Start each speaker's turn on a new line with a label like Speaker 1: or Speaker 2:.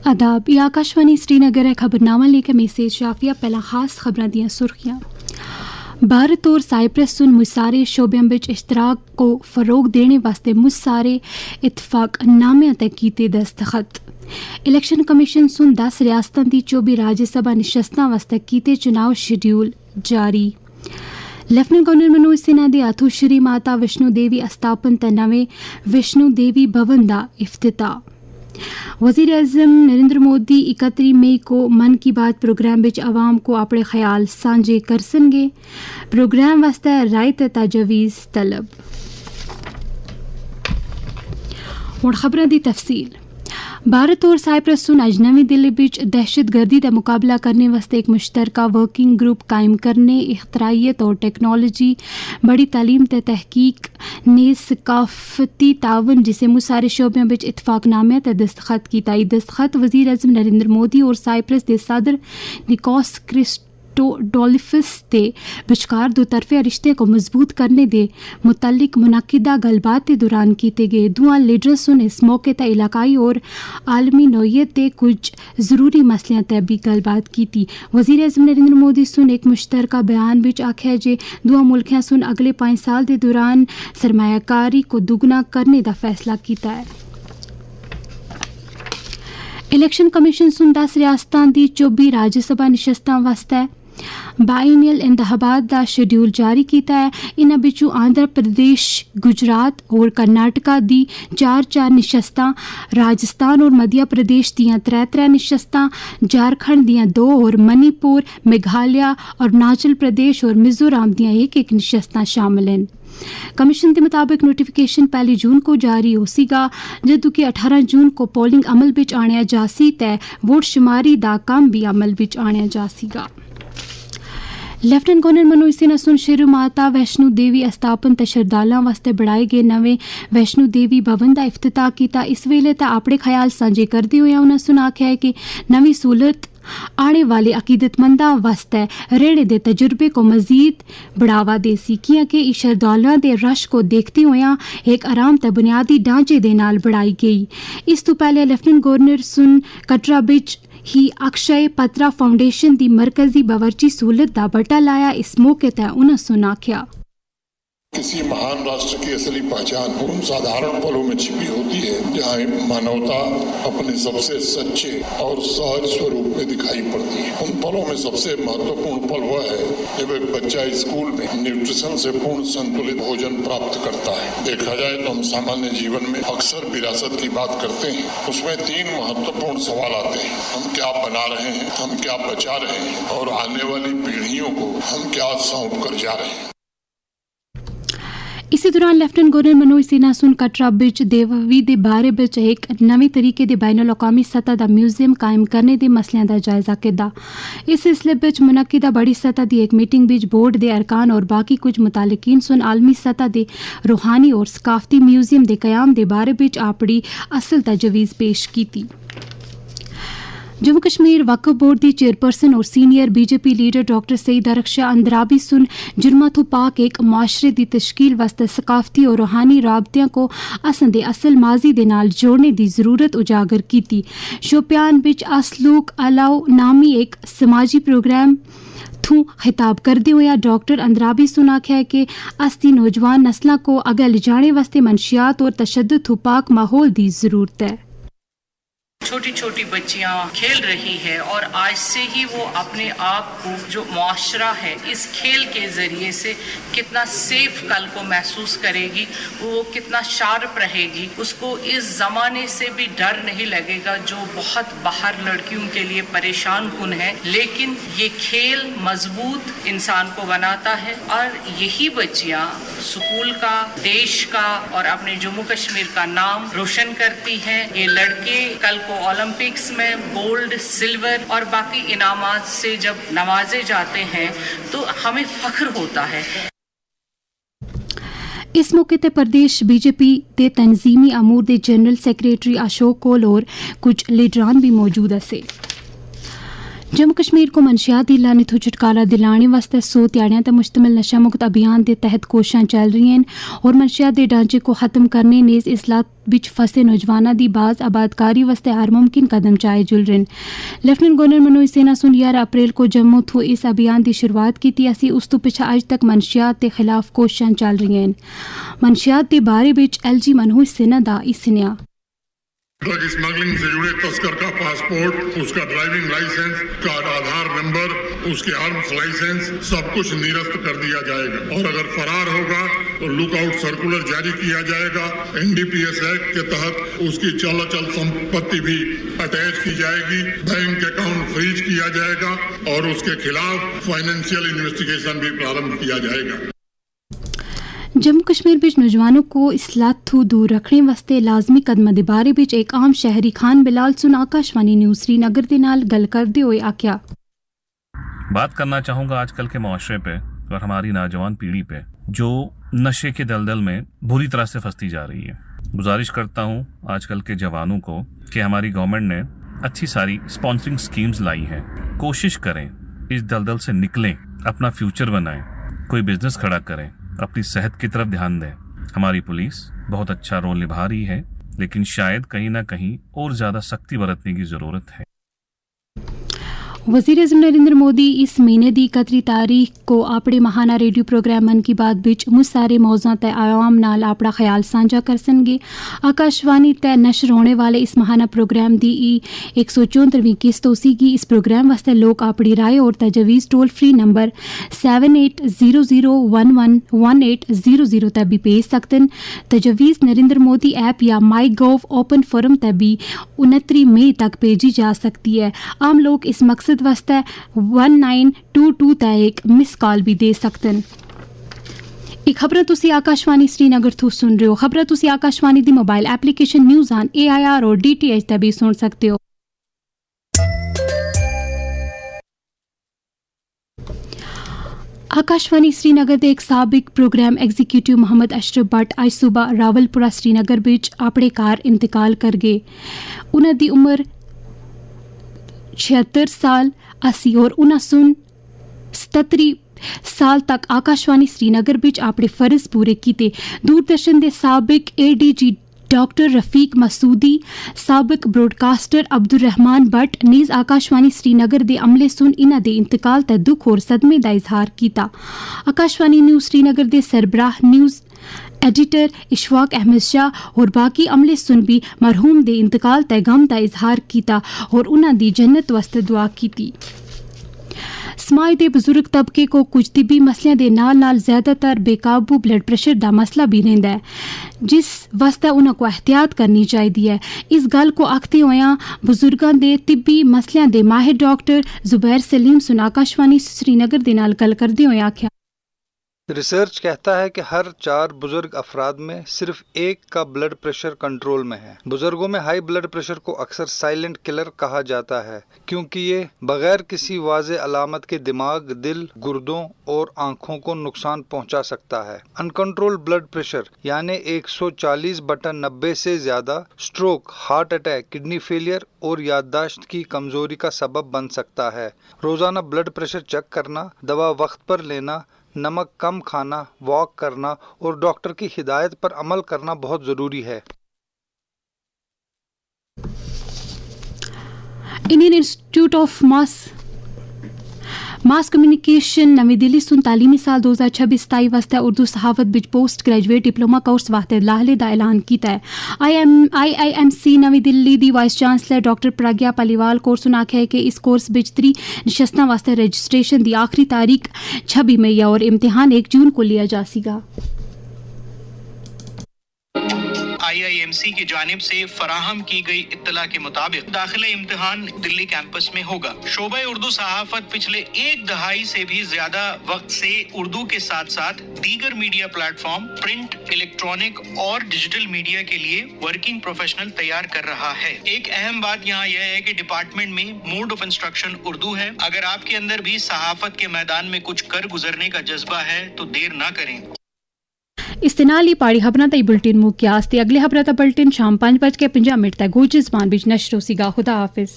Speaker 1: आदाब, ये आकाशवाणी श्रीनगर है। खबरनामा लेकर मैं से शाफिया। पहला खास खबरां दियां सुर्खियां। भारत और साइप्रस सुन मुसारे शोबियां बिच इश्तराक को फरोग देने वास्ते मुसारे इतफाकनामे तक कीते दस्तखत। इलेक्शन कमीशन सुन 10 रियासतां दी 24 राज्यसभा निशस्तां वास्ते कीते चुनाव शेड्यूल जारी। लेफ्टिनेंट गवर्नर मनोज सिन्हा दे हाथों श्री माता वैष्णो देवी अस्थापन ते नवे वैष्णो देवी भवन दा इफ्तिताह। वज़ीर आज़म नरेंद्र मोदी 31 मई को मन की बात प्रोग्राम विच आवाम को अपने ख्याल सांझे कर सकेंगे। प्रोग्राम वास्ते राय ते तजवीज़ तलब। हुण खबरां दी तफसील। भारत और साइप्रस सुन अज नवी दिल्ली बिच दहशत गर्दी का मुकाबला करने वास्ते एक मुश्तरका वर्किंग ग्रुप कायम करने, इख्तराइयत और टेक्नोलॉजी, बड़ी तालीम ते तहकीक ने सकाफती तावन जिसे मुसारे शोबियों बिच इतफाकनामे ते दस्तखत कीता। दस्तखत वज़ीर आज़म नरेंद्र मोदी और साइप्रस के सदर निकोस क्रिस्टोडोलिफस के विचकार दो तरफे रिश्ते को मजबूत करने दे मुतल्लिक मुनक्किदा गलबात के दौरान किए गए। दुआ लीडर सुन इस मौके पर इलाकाई और आलमी नौयत के कुछ ज़रूरी मसलियां तय भी गलबात की। वज़ीर आज़म नरेंद्र मोदी सुन एक मुश्तरका बयान विच आख्या जे दुआ मुल्कों सुन अगले 5 साल के दौरान सरमायाकारी को दुगना करने का फैसला किया है। इलेक्शन कमीशन सुन 10 रियासतां दी 24 राज्यसभा निशस्तां वास्ते बाइनियल इंतखाबात का शेड्यूल जारी किया है। इन्हां बिचों आंध्र प्रदेश, गुजरात और कर्नाटका दी 4-4 निशस्तां, राजस्थान और मध्य प्रदेश दियां 3-3 निशस्तां, झारखंड दियां 2 और मणिपुर, मेघालय, अरुणाचल प्रदेश और मिजोरम दियां 1-1 निशस्तां शामिल हैं। कमीशन के मुताबिक नोटिफिकेशन 1 जून को जारी हो सीगा, जदों कि 18 जून को पोलिंग अमल विच आनिया जासी ते वोट शुमारी दा काम भी अमल विच आनिया जा सीगा। लेफ्टिनेंट गवर्नर मनोज सिन्हा सुन श्री माता वैष्णो देवी अस्थापन ते श्रद्धालुओं वास्ते बढ़ाए गए नवे वैष्णो देवी भवन का इफ्तिताह किया। इस वेले ते अपने ख्याल सांझे करते हुए उन्होंने सुन आख्या है कि नवी सहूलत आने वाले अकीदतमंदा वास्ते रहने के तजुर्बे को मजीद बढ़ावा देसी, क्योंकि श्रद्धालुओं के रश को देखते हुए एक आराम ते बुनियादी ढांचे दे नाल बढ़ाई गई। इस तो पहले लेफ्टिनेंट गवर्नर सुन कटरा बिच ही अक्षय पत्रा फाउंडेशन की मरकजी बावर्ची सहूलत का बटा लाया। इस मौके पर उन्होंने सुन आख्या,
Speaker 2: किसी महान राष्ट्र की असली पहचान उन साधारण पलों में छिपी होती है जहाँ मानवता अपने सबसे सच्चे और सहज स्वरूप में दिखाई पड़ती है। उन पलों में सबसे महत्वपूर्ण पल वह है जब एक बच्चा स्कूल में न्यूट्रिशन से पूर्ण संतुलित भोजन प्राप्त करता है। देखा जाए तो हम सामान्य जीवन में अक्सर विरासत की बात करते हैं, उसमें 3 महत्वपूर्ण सवाल आते हैं। हम क्या बना रहे हैं, हम क्या बचा रहे हैं और आने वाली पीढ़ियों को हम क्या सौंप कर जा रहे हैं।
Speaker 1: इसी दौरान लेफ्टिनेंट गवर्नर मनोज सिन्हा सुन कटरा बिच देवी दे बारे बिच एक नवे तरीके दे बैनुल अक़वामी सतह दा म्यूजियम कायम करने दे मसलियां दा जायजा किया। इस सिलसिले बिच मुनक्किदा बड़ी सतह दी एक मीटिंग बिच बोर्ड दे अरकान और बाकी कुछ मुतालिकीन सुन आलमी सतह दे रूहानी और सकाफती म्यूजियम दे कयाम दे बारे बिच अपनी असल तजवीज़ पेश की। जम्मू कश्मीर वक्फ बोर्ड की चेयरपर्सन और senior BJP leader doctor Syed अरक्षा अंद्राबी सुन जुर्मा तो पाक एक मुआशरे की तश्कील वास्ते सकाफती और रूहानी राबतियां को असंदे असल माजी दे नाल जोड़ने की जरूरत उजागर की। शोपियान बिच असलूक अलाउ नामी एक समाजी प्रोग्राम थू खिताब करते हुए डॉक्टर अंद्राबी सुन आख्या है कि अस्ती नौजवान नस्लों को अगर ले जाने वास्ते मंशियात और तशद्दुद थू पाक माहौल की जरूरत है।
Speaker 3: छोटी छोटी बच्चियां खेल रही है और आज से ही वो अपने आप को जो मुआशरा है इस खेल के ज़रिए से कितना सेफ कल को महसूस करेगी, वो कितना शार्प रहेगी, उसको इस ज़माने से भी डर नहीं लगेगा जो बहुत बाहर लड़कियों के लिए परेशान कुन है। लेकिन ये खेल मजबूत इंसान को बनाता है और यही बच्चियां स्कूल का, देश का और अपने जम्मू कश्मीर का नाम रोशन करती हैं। ये लड़के कल को ओलंपिक्स में गोल्ड, सिल्वर और बाकी इनामात से जब नवाजे जाते हैं तो हमें फख्र होता है।
Speaker 1: इस मौके पर प्रदेश बीजेपी के तंजीमी अमूर के जनरल सैक्रटरी अशोक कौल और कुछ लीडरान भी मौजूद से। जम्मू कश्मीर को मनशियात दी लाने तो छुटकारा दिलाने वास्ते 100 ध्याड़ियां ते मुश्तमिल नशा मुक्त अभियान के तहत कोशिशां चल रही हैं और मनशियात के ढांचे को खत्म करने नेज़ इसलात बिच फसे नौजवानों की बाज आबादकारी वास्ते हर मुमकिन कदम चाए जुल रहे हैं। लेफ्टिनेंट गवर्नर मनोज सिन्हा सुन 11 अप्रैल को जम्मू थो इस अभियान की शुरुआत की थी। असी उस तो पिछा अज तक मनशियात के खिलाफ कोशिशां चल रही हैं। मनशियात के बारे बिच LG मनोज सिन्हा दा इस सुनिया।
Speaker 2: ड्रग स्मगलिंग से जुड़े तस्कर का पासपोर्ट, उसका ड्राइविंग लाइसेंस, का आधार नंबर, उसके आर्म्स लाइसेंस सब कुछ निरस्त कर दिया जाएगा और अगर फरार होगा तो लुकआउट सर्कुलर जारी किया जाएगा। NDPS एक्ट के तहत उसकी चल संपत्ति भी अटैच की जाएगी, बैंक अकाउंट फ्रीज किया जाएगा और उसके खिलाफ फाइनेंशियल इन्वेस्टिगेशन भी प्रारंभ किया जाएगा।
Speaker 1: जम्मू कश्मीर बिच नौजवानों को इसलात तो दूर रखने वास्ते लाजमी कदमां दे बारे बिच एक आम शहरी खान बिलाल सुन आकाशवाणी न्यूज़ श्रीनगर दे नाल गल करदे होए आख्या।
Speaker 4: बात करना चाहूँगा आजकल के माशरे पे और हमारी नौजवान पीढ़ी पे जो नशे के दलदल में बुरी तरह से फंसती जा रही है। गुजारिश करता हूँ आजकल के जवानों को कि हमारी गवर्नमेंट ने अच्छी सारी स्पॉन्सरिंग स्कीम्स लाई हैं। कोशिश करें इस दलदल से निकलें, अपना फ्यूचर बनाएं, कोई बिजनेस खड़ा करें, अपनी सेहत की तरफ ध्यान दें। हमारी पुलिस बहुत अच्छा रोल निभा रही है, लेकिन शायद कहीं ना कहीं और ज़्यादा सख्ती बरतने की ज़रूरत है।
Speaker 1: वज़ीर-ए-आज़म नरेंद्र मोदी इस महीने की 31 तारीख को अपने महाना रेडियो प्रोग्राम मन की बात बिच मुझ सारे मौज़ों तय आवाम नाल अपना ख्याल साझा करसनगे। आकाशवाणी तय नशर होने वाले इस महाना प्रोग्राम की 174वीं किस्त होगी। इस प्रोग्राम वास्ते लोग अपनी राय और तजवीज़ टोल फ्री नंबर 7800111800 तक भी भेज सकते हैं। तजवीज़ नरेंद्र मोदी ऐप या माई गव ओपन फोरम तक भी 29 मई तक भेजी जा सकती है। आम लोग इस मकसद वास्ते 1922 तक एक मिस कॉल भी दे सकते हैं। एक खबर तुसी आकाशवाणी श्रीनगर तो सुन रहे हो। खबर तुसी आकाशवाणी दी mobile application news on AIR और DTH तक भी सुन सकते हो। आकाशवाणी श्रीनगर के एक साबिक प्रोग्राम एग्जीक्यूटिव मोहम्मद अशरफ भट्ट आज सुबह रावलपुरा श्रीनगर बिच अपने कार इंतकाल कर गए। उन्हां दी उम्र 76 साल 80 और 1977 साल तक आकाशवाणी श्रीनगर बिच अपने फर्ज पूरे किए। दूरदर्शन के साबिक ADG डॉक्टर रफीक मसूदी, साबिक ब्रॉडकास्टर अब्दुल रहमान भट्ट नीज़ आकाशवाणी श्रीनगर के अमले सुन इन्हां दे इंतकाल ते दुख और सदमे का इजहार किया। आकाशवाणी न्यूज़ श्रीनगर के सरबराह न्यूज़ एडिटर इशफाक अहमद शाह और बाकी अमले सुन भी मरहूम दे इंतकाल ते गम का इजहार किया और उन्हां दी जन्नत वास्ते दुआ की। समाज के बुजुर्ग तबके को कुछ तिब्बी मसलों के नाल ज़्यादातर बेकाबू ब्लड प्रेशर का मसला भी रहिंदा है, जिस वास्ते उन्हां को एहतियात करनी चाहिए। इस गल को आखते होया बुजुर्गों के तिब्बी मसलों के माहिर डॉक्टर जुबैर सलीम सुन आकाशवाणी श्रीनगर दे नाल गल करदे होए आख्या।
Speaker 5: रिसर्च कहता है कि हर 4 बुजुर्ग अफराद में सिर्फ एक का ब्लड प्रेशर कंट्रोल में है। बुजुर्गों में हाई ब्लड प्रेशर को अक्सर साइलेंट किलर कहा जाता है, क्योंकि ये बगैर किसी वाज़े अलामत के दिमाग, दिल, गुर्दों और आंखों को नुकसान पहुंचा सकता है। अनकंट्रोल ब्लड प्रेशर यानी 140/90 से ज्यादा stroke, heart attack, kidney failure और याददाश्त की कमजोरी का सबब बन सकता है। रोजाना ब्लड प्रेशर चेक करना, दवा वक्त पर लेना, नमक कम खाना, वॉक करना और डॉक्टर की हिदायत पर अमल करना बहुत ज़रूरी है।
Speaker 1: Indian institute of mass communication Navi Delhi सुन तालीमी साल 2026-27 वास्ते उर्दू सहावत बिच पोस्ट ग्रेजुएट डिप्लोमा कोर्स वास्ते लाहले का ऐलान किया है। IIMC नवी दिल्ली दी vice chancellor doctor Pragya Paliwal course उन आख्या है कि इस कोर्स बिच 3 नशस्तां वास्ते रजिस्ट्रेशन की आखिरी तारीख 26 मई और इम्तिहान 1 जून को लिया जा सकेगा।
Speaker 6: IIMC की जानिब से फराहम की गई इत्तला के मुताबिक दाखिला इम्तिहान दिल्ली कैंपस में होगा। शोबा उर्दू सहाफत पिछले 1 दहाई से भी ज्यादा वक्त से उर्दू के साथ साथ दीगर मीडिया प्लेटफॉर्म, प्रिंट, इलेक्ट्रॉनिक और डिजिटल मीडिया के लिए वर्किंग प्रोफेशनल तैयार कर रहा है। एक अहम बात यहाँ यह है कि डिपार्टमेंट में मोड ऑफ इंस्ट्रक्शन उर्दू है। अगर आपके अंदर भी सहाफत के मैदान में कुछ कर गुजरने का जज्बा है तो देर ना करें।
Speaker 1: इस्तेनाली पाड़ी खबरां ता बुलेटिन मुक्यास ते अगले खबरां ता बुलेटिन शाम 5:50 तक गोजी ज़बान बिच नशर होसीगा। खुदा हाफिज़।